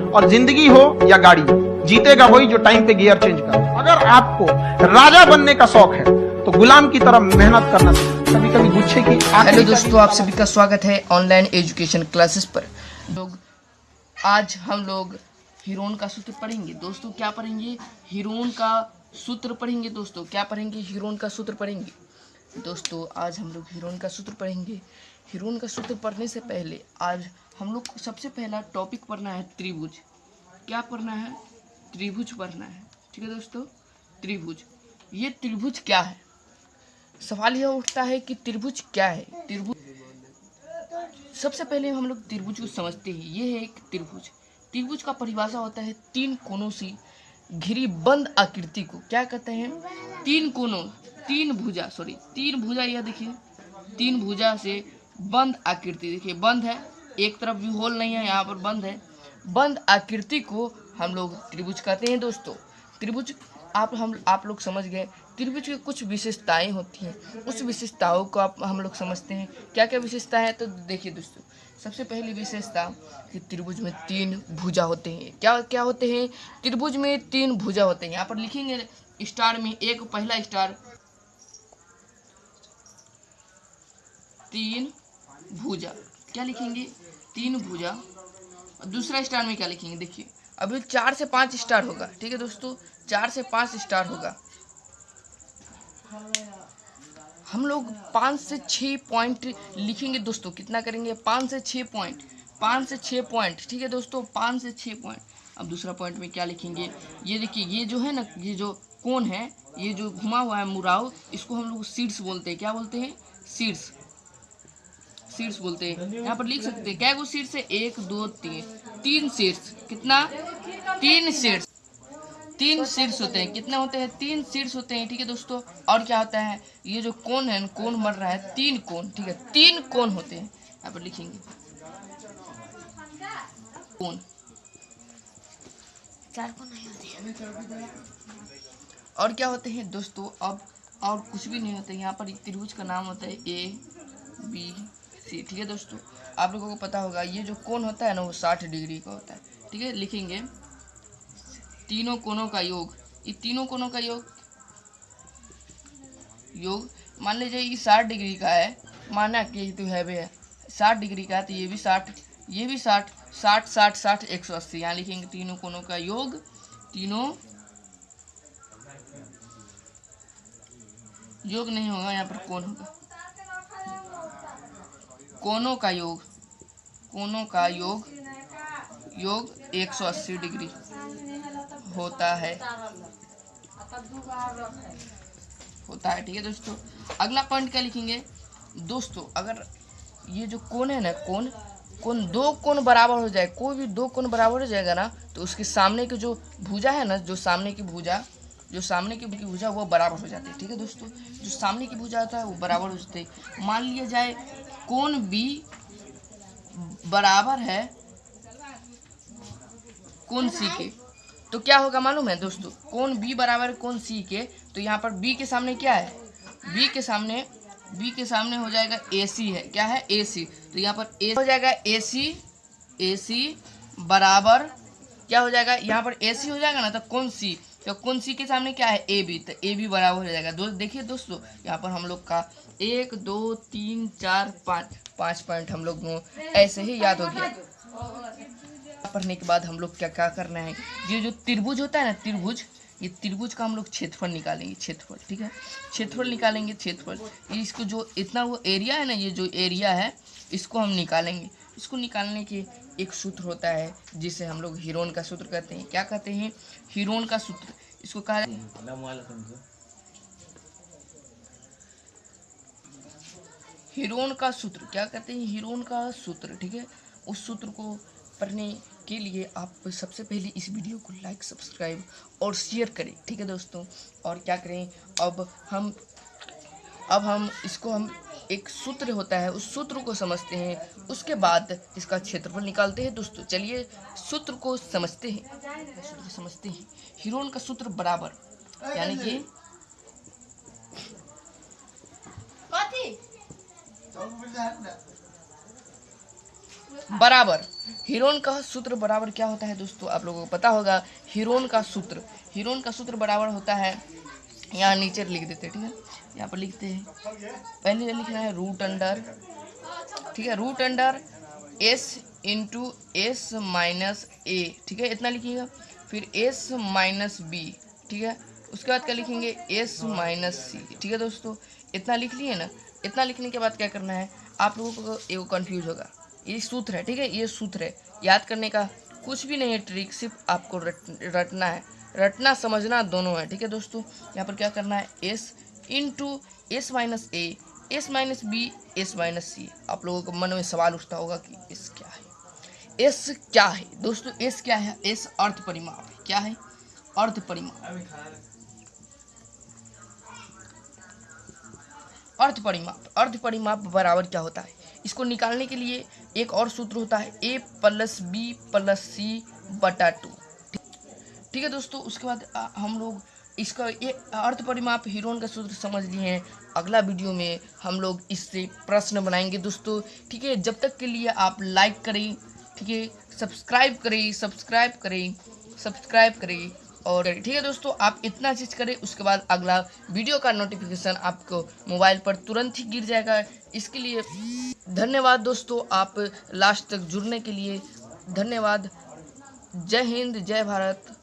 और जिंदगी हो या गाड़ी, जीतेगा वही जो टाइम पे गियर चेंज करे। अगर आपको राजा बनने का शौक है तो गुलाम की तरह मेहनत करना चाहिए। कभी कभी गुच्छे की हेलो दोस्तों, आप सभी का स्वागत है ऑनलाइन एजुकेशन क्लासेस पर। आज हम लोग हीरोन का सूत्र पढ़ेंगे। दोस्तों क्या पढ़ेंगे? हीरोन का सूत्र पढ़ेंगे। दोस्तों क्या पढ़ेंगे? हीरोन का सूत्र पढ़ेंगे। दोस्तों आज हम लोग हीरोन का सूत्र पढ़ेंगे। हीरोन का सूत्र पढ़ने से पहले आज हम लोग को सबसे पहला टॉपिक पढ़ना है त्रिभुज। क्या पढ़ना है? त्रिभुज पढ़ना है। ठीक है दोस्तों, त्रिभुज। ये त्रिभुज क्या है? सवाल यह उठता है कि त्रिभुज क्या है। त्रिभुज, सबसे पहले हम लोग त्रिभुज को समझते हैं। ये है एक त्रिभुज। त्रिभुज का परिभाषा होता है तीन कोनों से घिरी बंद आकृति को क्या कहते हैं? तीन कोनों, तीन भुजा। यह देखिए, तीन भुजा से बंद आकृति। देखिए बंद है, एक तरफ भी होल नहीं है, यहाँ पर बंद है। बंद आकृति को हम लोग त्रिभुज कहते हैं। दोस्तों त्रिभुज आप लोग समझ गए। त्रिभुज की कुछ विशेषताएं होती हैं, उस विशेषताओं को हम लोग समझते हैं। क्या क्या विशेषता है? तो देखिए दोस्तों, सबसे पहली विशेषता कि त्रिभुज में तीन भुजा होते हैं। क्या क्या होते हैं? त्रिभुज में तीन भुजा होते हैं। यहाँ पर लिखेंगे स्टार में, एक पहला स्टार, तीन भुजा। क्या लिखेंगे? तीन भुजा। और दूसरा स्टार में क्या लिखेंगे? देखिए अभी 4 से 5 स्टार होगा। ठीक है दोस्तों, 4 से 5 स्टार होगा। हम लोग 5 से 6 पॉइंट लिखेंगे। दोस्तों कितना करेंगे? 5 से 6 पॉइंट। 5 से 6 पॉइंट। ठीक है दोस्तों, 5 से 6 पॉइंट। अब दूसरा पॉइंट में क्या लिखेंगे? ये देखिए, ये जो है ना, ये जो कोण है, ये जो घुमा हुआ है मुराव, इसको हम लोग शीर्ष बोलते हैं। क्या बोलते हैं? शीर्ष। शीर्ष बोलते हैं। यहाँ पर लिख सकते हैं क्या गो शीर्ष है? 1 2 3, 3 शीर्ष। कितना? 3 शीर्ष। 3 शीर्ष होते हैं। कितने होते हैं? 3 शीर्ष होते हैं। ठीक है दोस्तों, और क्या होता है? ये जो कोण है, कोण मर रहा है, 3 कोण। ठीक है, 3 कोण होते हैं। यहाँ पर लिखेंगे कोण, 4 कोण नहीं होते हैं। और क्या होते हैं दोस्तों? अब और कुछ भी नहीं होते। यहाँ पर त्रिभुज का नाम होता है ABC। ठीक है दोस्तों, आप लोगों को पता होगा ये जो कोण होता है ना, वो 60 डिग्री का होता है। ठीक है, लिखेंगे तीनों कोणों का योग। ये तीनों कोणों का योग मान लीजिए ये 60 डिग्री का है, माना कि तो है भैया 60 डिग्री का है, तो ये भी 60, ये भी 60, 60 60 60 180। यहाँ लिखेंगे तीनों कोणों का योग। तीनों योग नहीं होगा, यहाँ पर कोण होगा। कोणों का योग, कोणों का योग 180 डिग्री होता है। ठीक है दोस्तों, अगला पॉइंट क्या लिखेंगे? दोस्तों अगर ये जो कोण है ना, कोण दो कोण बराबर हो जाए, कोई भी दो कोण बराबर हो जाएगा ना, तो उसके सामने की जो भुजा है ना, जो सामने की भुजा वो बराबर हो जाती है। ठीक है दोस्तों, जो सामने की भुजा होता है वो बराबर हो जाती है। मान लिया जाए कोण B बराबर है कोण C के, तो क्या होगा मालूम है दोस्तों? कोण B बराबर कोण C के, तो यहाँ पर B के सामने क्या है? B के सामने हो जाएगा AC है। क्या है? AC। तो यहाँ पर AC हो जाएगा AC बराबर क्या हो जाएगा? यहाँ पर AC हो जाएगा ना, तो कोण C, तो कोण C के सामने क्या है? AB, तो AB बराबर हो जाएगा। देखिए दोस्तों, यहाँ पर हम लोग का 1 2 3 4 5 पॉइंट हम लोग ऐसे ही याद हो गया। पढ़ने के बाद हम लोग क्या क्या करना है? ये जो त्रिभुज होता है ना, त्रिभुज, ये त्रिभुज का हम लोग क्षेत्रफल निकालेंगे। क्षेत्रफल, ठीक है, क्षेत्रफल निकालेंगे। क्षेत्रफल, इसको जो इतना वो एरिया है ना, ये जो एरिया है, इसको हम निकालेंगे। इसको निकालने के एक सूत्र होता है जिसे हम लोग हीरोन का सूत्र कहते हैं। क्या कहते हैं? हीरोन का सूत्र। इसको कहा हीरोन का सूत्र। क्या कहते हैं? हीरोन का सूत्र। ठीक है, उस सूत्र को पढ़ने के लिए आप सबसे पहले इस वीडियो को लाइक, सब्सक्राइब और शेयर करें। ठीक है दोस्तों, और क्या करें? अब हम इसको एक सूत्र होता है, उस सूत्र को समझते हैं, उसके बाद इसका क्षेत्रफल निकालते हैं। दोस्तों चलिए सूत्र को समझते हैं। हीरोन का सूत्र बराबर, यानी कि बराबर हीरोन का सूत्र बराबर क्या होता है दोस्तों, आप लोगों को पता होगा। हीरोन का सूत्र बराबर होता है, यहाँ नीचे लिख देते हैं, ठीक है। यहाँ पर लिखते हैं, पहले लिखना है रूट अंडर, ठीक है, root under s into S minus A, ठीक है, इतना लिखिएगा। फिर s माइनस बी, ठीक है। उसके बाद क्या लिखेंगे, s माइनस सी, ठीक है दोस्तों। इतना लिख लिए ना। इतना लिखने के बाद क्या करना है, आप लोगों को एगो कंफ्यूज होगा, ये सूत्र है, ठीक है, ये सूत्र है। याद करने का कुछ भी नहीं है ट्रिक, सिर्फ आपको रटना है, रटना समझना दोनों है, ठीक है दोस्तों। यहाँ पर क्या करना है, s into S minus A, S minus B, S minus C. आप लोगों को मन में सवाल उठता होगा कि एस क्या है, एस क्या है दोस्तों, एस क्या है, एस अर्थ परिमाप है। क्या है, अर्थ परिमाप। अर्थ परिमाप बराबर क्या होता है, इसको निकालने के लिए एक और सूत्र होता है, a प्लस बी प्लस सी बटा 2, ठीक है दोस्तों। उसके बाद हम लोग इसका ये अर्थ परिमाप हीरोन का सूत्र समझ लिए हैं। अगला वीडियो में हम लोग इससे प्रश्न बनाएंगे दोस्तों, ठीक है। जब तक के लिए आप लाइक करें, ठीक है, सब्सक्राइब करें और ठीक है दोस्तों, आप इतना चीज़ करें। उसके बाद अगला वीडियो का नोटिफिकेशन आपको मोबाइल पर तुरंत ही गिर जाएगा। इसके लिए धन्यवाद दोस्तों, आप लास्ट तक जुड़ने के लिए धन्यवाद। जय हिंद, जय भारत।